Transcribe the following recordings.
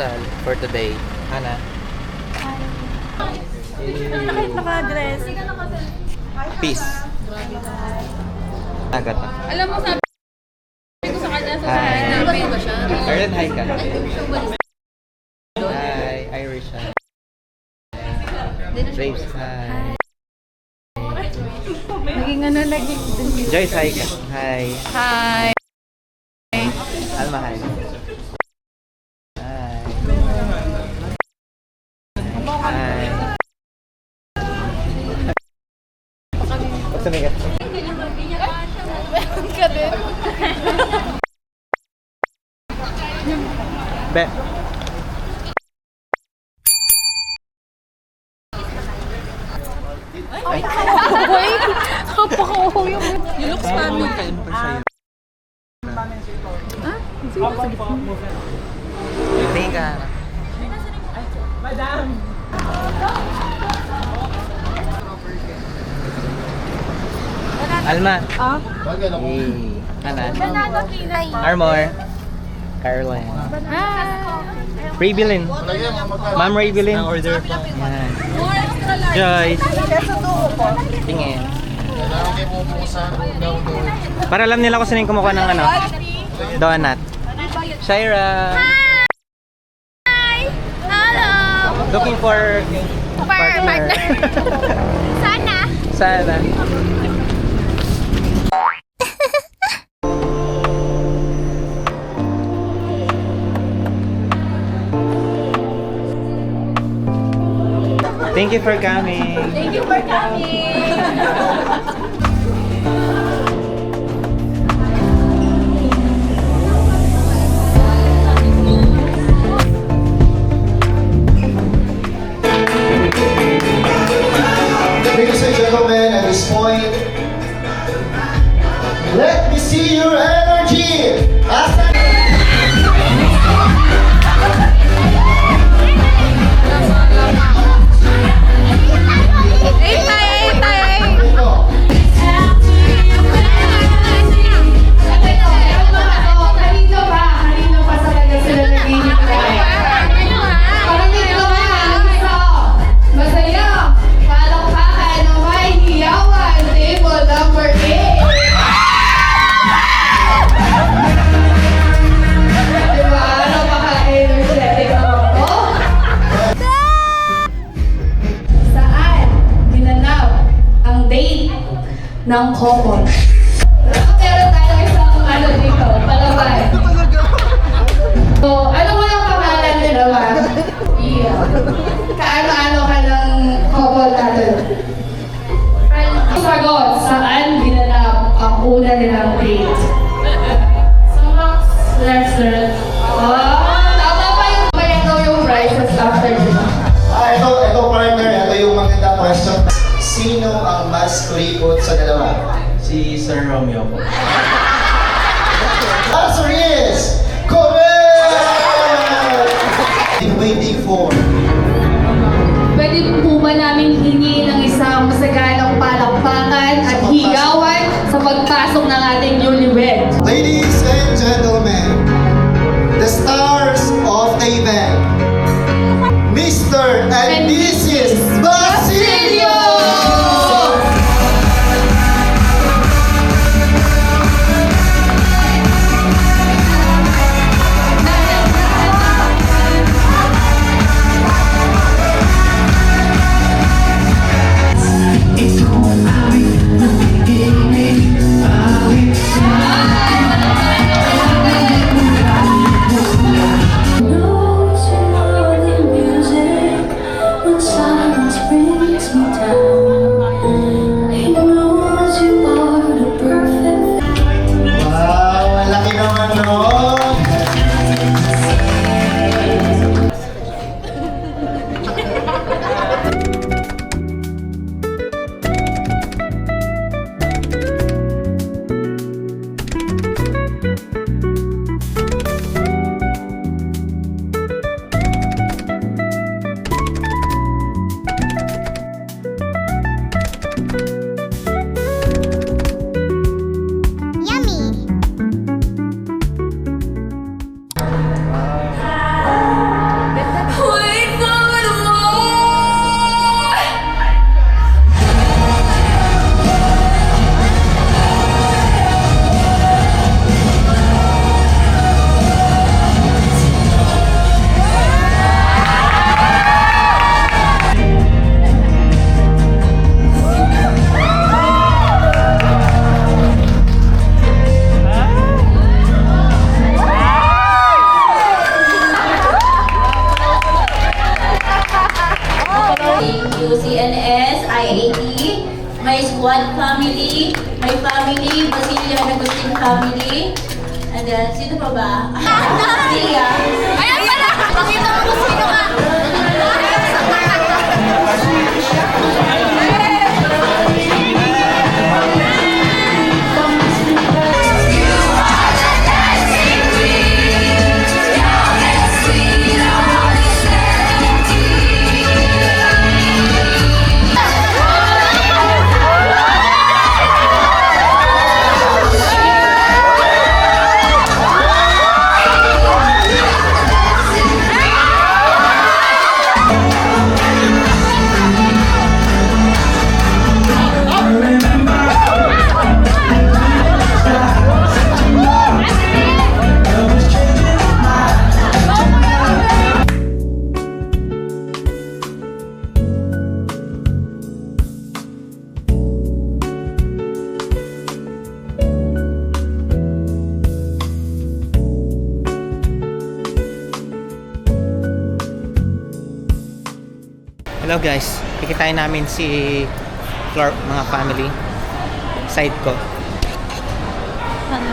kasal for today. Hana? Kahit naka-dress. Peace. Agad na. Alam mo, sabi ko sa kanya sa Hi. hanapin ko siya. Arlen, hi ka. Hi, Irish. Hi. Braves, hi. Naging ano, naging... Joyce, hi ka. Hi. Hi! Alma, hi. Hi. Hi. Sumigat. Ka din. Be. Ay. Boy! Napaka-uho yung... You look Spanish. Ah? Sige, sige. Tingin ka. Alma. Ah? Hey. Hana. Banana kinay. Armor. Caroline. Hi! Raybelin. Ma'am Raybelin. Order po. Yan. More extra large. Joyce. Tingin. Para alam nila kung sino yung kumukuha ng ano. Donut. Shaira. Hi! Hello! Looking for partner. Sana! Sana. Thank you for coming. Thank you for coming! Ladies and gentlemen, at this point, let me see your energy. Kanino pa sa kanya sila naghihintay? Kanino ba? Masaya! Palakpakan na may hiyawan! Table number 8! Diba? Napaka-energetic naman po. Saan ginanap ang date ng couple? Meron tayo isang ano dito, palabay. So, ano mo yung pangalan nila ba? Yeah. Kaano-ano ka ng couple natin? Sagot, saan ginanap ang una nilang date? Sa Max Restaurant. Tama pa yung kaya daw yung prices after this. Ito partner, ito yung maganda question. Sino ang mas kuripot sa dalawa? Si Sir Romeo po. Answer is correct! Been waiting for. Pwede po ba namin hingi ng isang masaganang palakpakan at higawan sa pagpasok ng ating newlywed? Ladies and gentlemen, the stars of the event, Mr. and Mrs. Basilio! When silence CNS, IAT, my squad family, my family, Basilian Agustin family, and then, sino pa ba? Sia. Ayan pala! Pakita mo kung sino ka! Hello guys, kikitain namin si Clark, mga family. Side ko.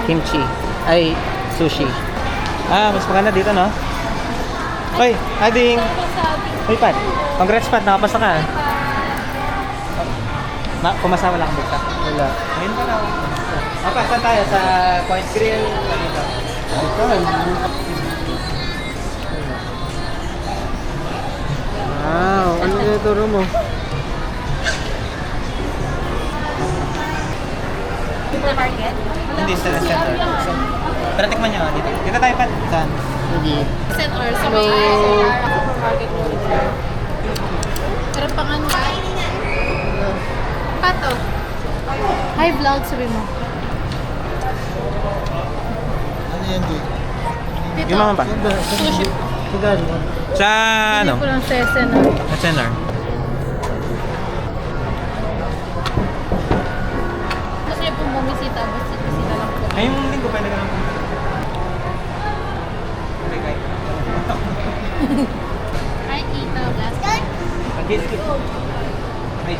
Kimchi. Ay, sushi. Mas maganda dito, no? Hoy, Ading! Hoy, Pat. Congrats, Pat. Nakapasa ka. Pumasa, wala kang buksa. Wala. Ngayon pa lang. Pat, saan tayo? Sa Point Grill? Dito. Wow, ano yung turo mo? The market? Hindi, sa center. Pero tikman nyo, dito. Dito tayo, Pat. Saan? Hindi. Center, sa may supermarket mo. Pero pang ano? Pato. Hi vlog, sabi mo. Ano yan, Di? Dito. Yung mga pa? Sushi. Sa ano? Hindi ko lang sesen. Sa center. Gusto niyo pong bumisita, bisita lang po. Ay, yung linggo pwede ka lang. Okay, kahit. Hi, Tita. Last time. Pag-skip. Ay,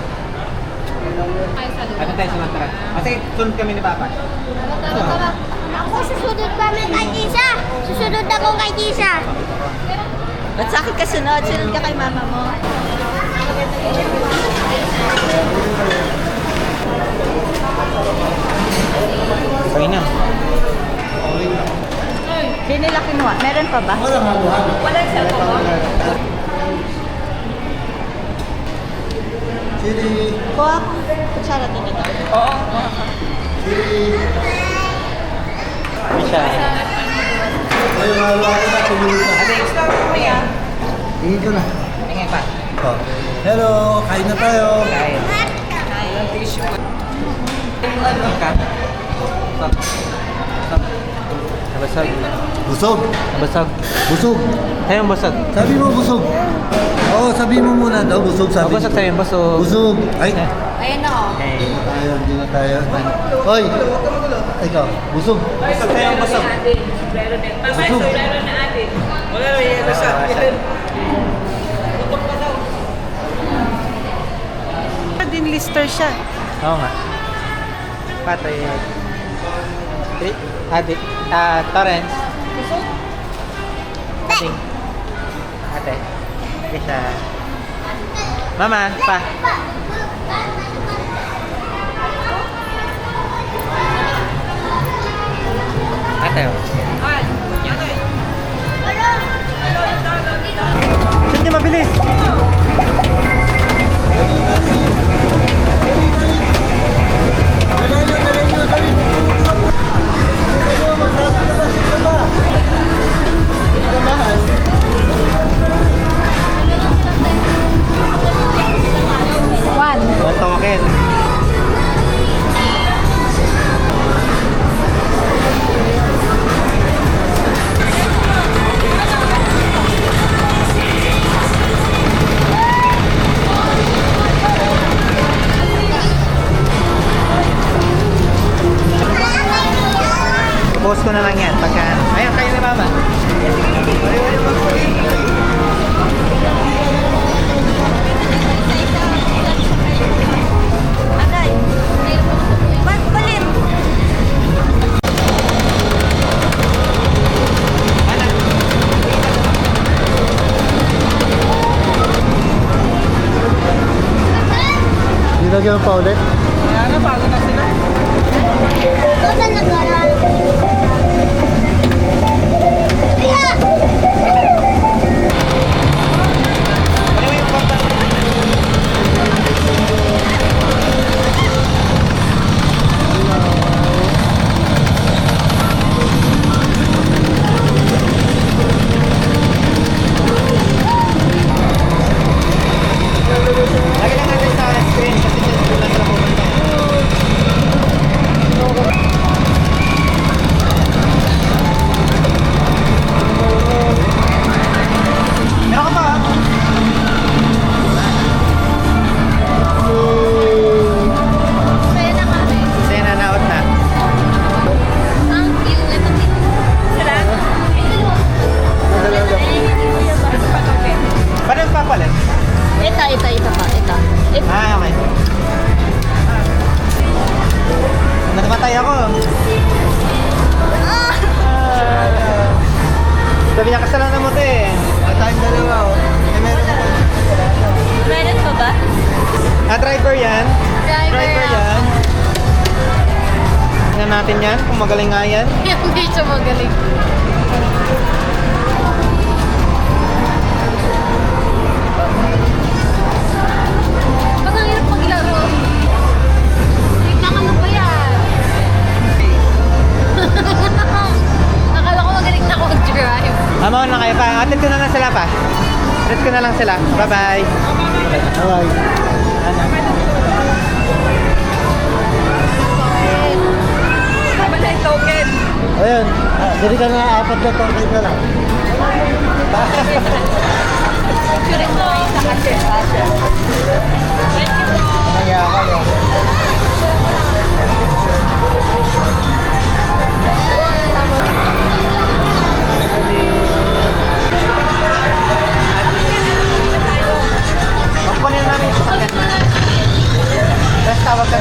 Hi, saludo. ano tayo sa mantra? Kasi sunod kami ni Papa. Tara. Ako susunod kami kay Tisa. Susunod ako kay Tisa. Ba't sa akin kasunod? Sunod ka kay mama mo. Okay na. Hindi nila kinuha. Meron pa ba? Walang halo-halo. Walang cellphone mo? Chili. Kuha ako. Kutsara din ito. Oo. Chili. May siya. Ayun, halo-halo na. Tumulog na. Ate, extra mo yan. Tingin ko na. Tingin pa. Oh. Hello, kain na tayo. Kain. Ano ka? Nabasag. Busog. Nabasag. Busog. Sa'yo basag. Sabi mo busog. Oo, sabi mo muna daw busog sabi. Basag sa'yo, basag. Busog. Ay. Ayun na oh. Okay. Hindi na tayo. Hoy. Ikaw, busog. Basag sa'yo, basag. Busog. Din lister siya. Oo nga. Patay. Ate. Torrance. Ate. Ate. Ate siya. Mama, pa. Ate. Sige, mabilis. Token. Nilagyan pa ulit. Kaya na, bago na sila. Ito na nag-aral. Kaya! Ano yung papa? Lagi lang natin sa screen kasi dyan sila lang sila pumunta. Meron ka pa ah. Kaya na kami. Kasi nanaot na. Ang cute. Sila? Paano yung papalit? Ito pa. Ito. Ah, okay. Nagmatay ako. Sabi niya, kasalanan mo ito eh. Tayong dalawa oh. Meron ka pa. Meron pa ba? Driver yan. Driver yan. Tingnan natin yan, kung magaling nga yan. Hindi siya magaling. Ba't ang hirap maglaro? Tignan mo pa yan. Akala ko magaling na ako mag-drive. Mama, na kayo pa. Atid ko na lang sila pa. Atid ko na lang sila. Bye-bye. Bye-bye. Wala yung token. Ayun. Dili ka na 4 na token na lang. Picture mo sa kasi. Kaya ka yun. Magkunin namin yung sasakyan. Tapos tawag ka